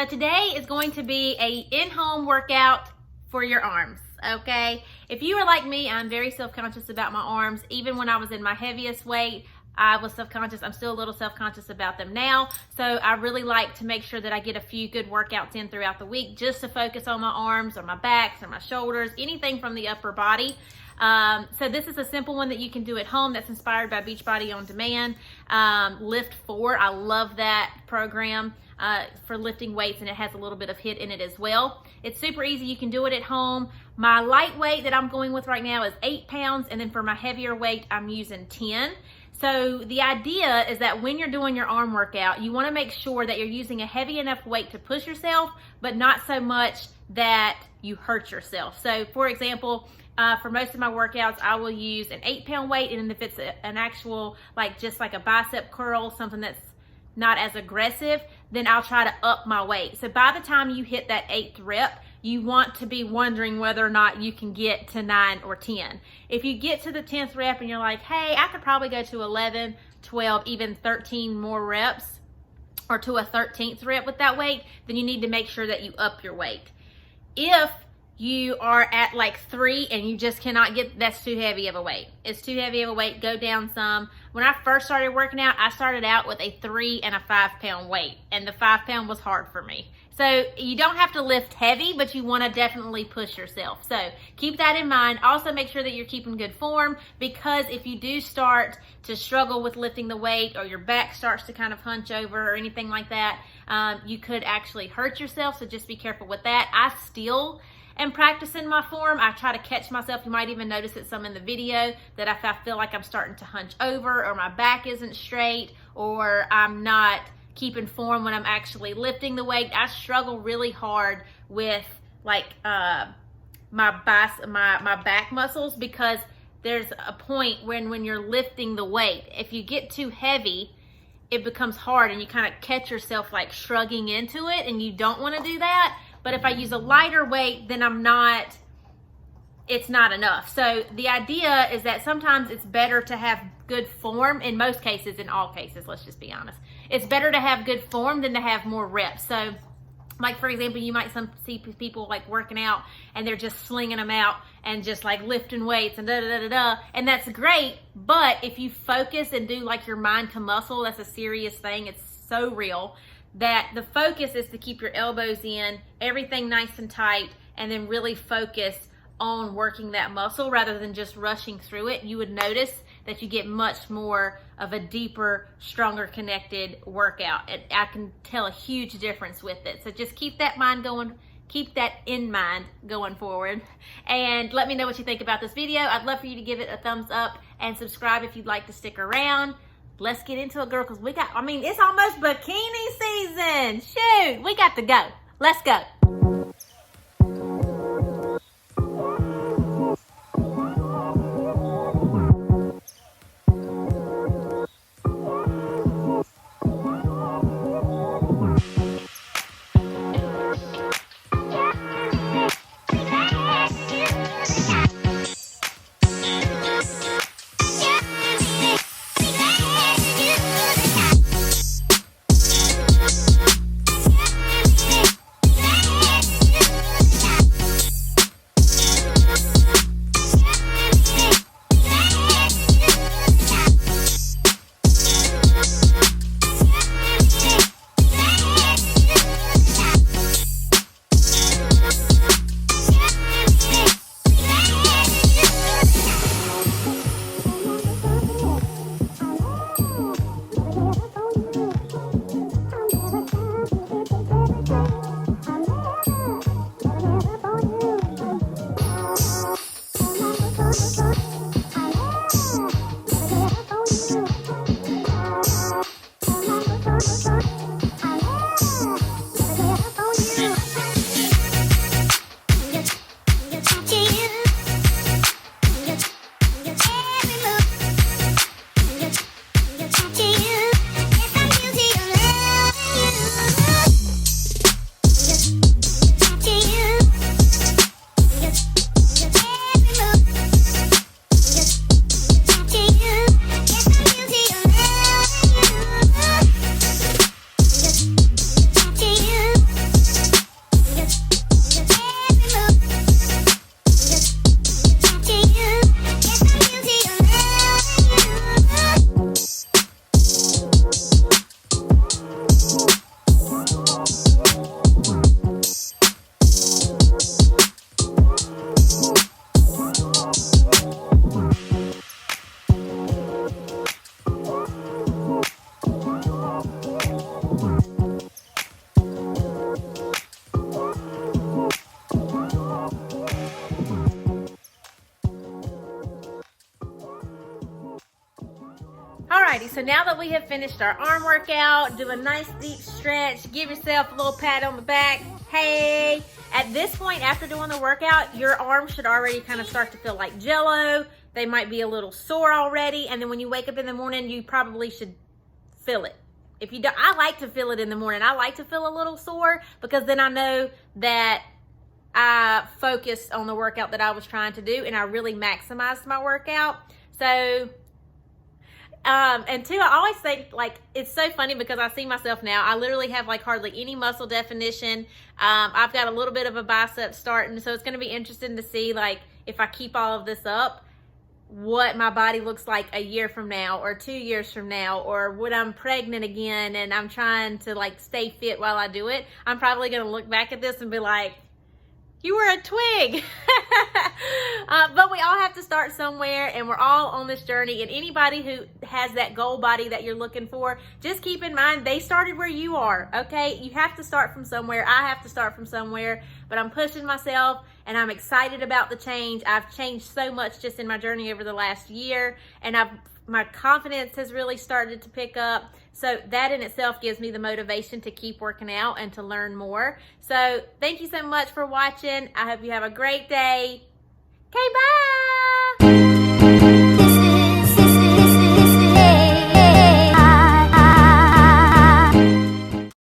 So today is going to be a in-home workout for your arms, okay? If you are like me, I'm very self-conscious about my arms. Even when I was in my heaviest weight, I was self-conscious. I'm still a little self-conscious about them now. So I really like to make sure that I get a few good workouts in throughout the week just to focus on my arms or my backs or my shoulders, anything from the upper body. So this is a simple one that you can do at home that's inspired by Beachbody On Demand. Lift 4, I love that program for lifting weights, and it has a little bit of HIIT in it as well. It's super easy. You can do it at home. My lightweight that I'm going with right now is 8 pounds, and then for my heavier weight, I'm using 10. So the idea is that when you're doing your arm workout, you want to make sure that you're using a heavy enough weight to push yourself, but not so much that you hurt yourself. So for example, for most of my workouts, I will use an 8-pound weight, and then if it's an actual, just like a bicep curl, something that's not as aggressive, then I'll try to up my weight. So by the time you hit that 8th rep, you want to be wondering whether or not you can get to 9 or 10. If you get to the 10th rep and you're like, hey, I could probably go to 11, 12, even 13 more reps, or to a 13th rep with that weight, then you need to make sure that you up your weight. If you are at like 3 and you just cannot get, that's too heavy of a weight. It's too heavy of a weight, go down some. When I first started working out, I started out with a 3 and a 5-pound weight, and the 5-pound was hard for me. So you don't have to lift heavy, but you want to definitely push yourself. So keep that in mind. Also make sure that you're keeping good form, because if you do start to struggle with lifting the weight, or your back starts to kind of hunch over or anything like that, you could actually hurt yourself. So just be careful with that. I still am practicing my form. I try to catch myself. You might even notice it some in the video that if I feel like I'm starting to hunch over, or my back isn't straight, or I'm not keeping form when I'm actually lifting the weight. I struggle really hard with my back muscles, because there's a point when you're lifting the weight, if you get too heavy, it becomes hard and you kind of catch yourself shrugging into it, and you don't want to do that. But if I use a lighter weight, then it's not enough. So the idea is that sometimes it's better to have good form. In most cases, in all cases, let's just be honest, it's better to have good form than to have more reps. So for example, you might see people working out and they're just slinging them out and just lifting weights and and that's great. But if you focus and do your mind to muscle, that's a serious thing. It's so real that the focus is to keep your elbows in, everything nice and tight, and then really focus on working that muscle rather than just rushing through it. You would notice that you get much more of a deeper, stronger connected workout. And I can tell a huge difference with it. So just keep that in mind going forward. And let me know what you think about this video. I'd love for you to give it a thumbs up and subscribe if you'd like to stick around. Let's get into it, girl, because it's almost bikini season. Shoot, we got to go. Let's go. so now that we have finished our arm workout, do a nice deep stretch, give yourself a little pat on the back. Hey, at this point after doing the workout, your arms should already kind of start to feel like jello. They might be a little sore already, and then when you wake up in the morning, you probably should feel it. If you don't, I like to feel it in the morning. I like to feel a little sore because then I know that I focused on the workout that I was trying to do and I really maximized my workout. So, and two, I always think, like, it's so funny because I see myself now. I literally have like hardly any muscle definition. I've got a little bit of a bicep starting, so it's going to be interesting to see, like, if I keep all of this up, what my body looks like a year from now or 2 years from now, or when I'm pregnant again and I'm trying to like stay fit while I do it. I'm probably going to look back at this and be like, you were a twig. But we all have to start somewhere, and we're all on this journey. And anybody who has that goal body that you're looking for, just keep in mind they started where you are, okay? You have to start from somewhere. I have to start from somewhere, but I'm pushing myself and I'm excited about the change. I've changed so much just in my journey over the last year, and my confidence has really started to pick up. So that in itself gives me the motivation to keep working out and to learn more. So thank you so much for watching. I hope you have a great day. Okay, bye.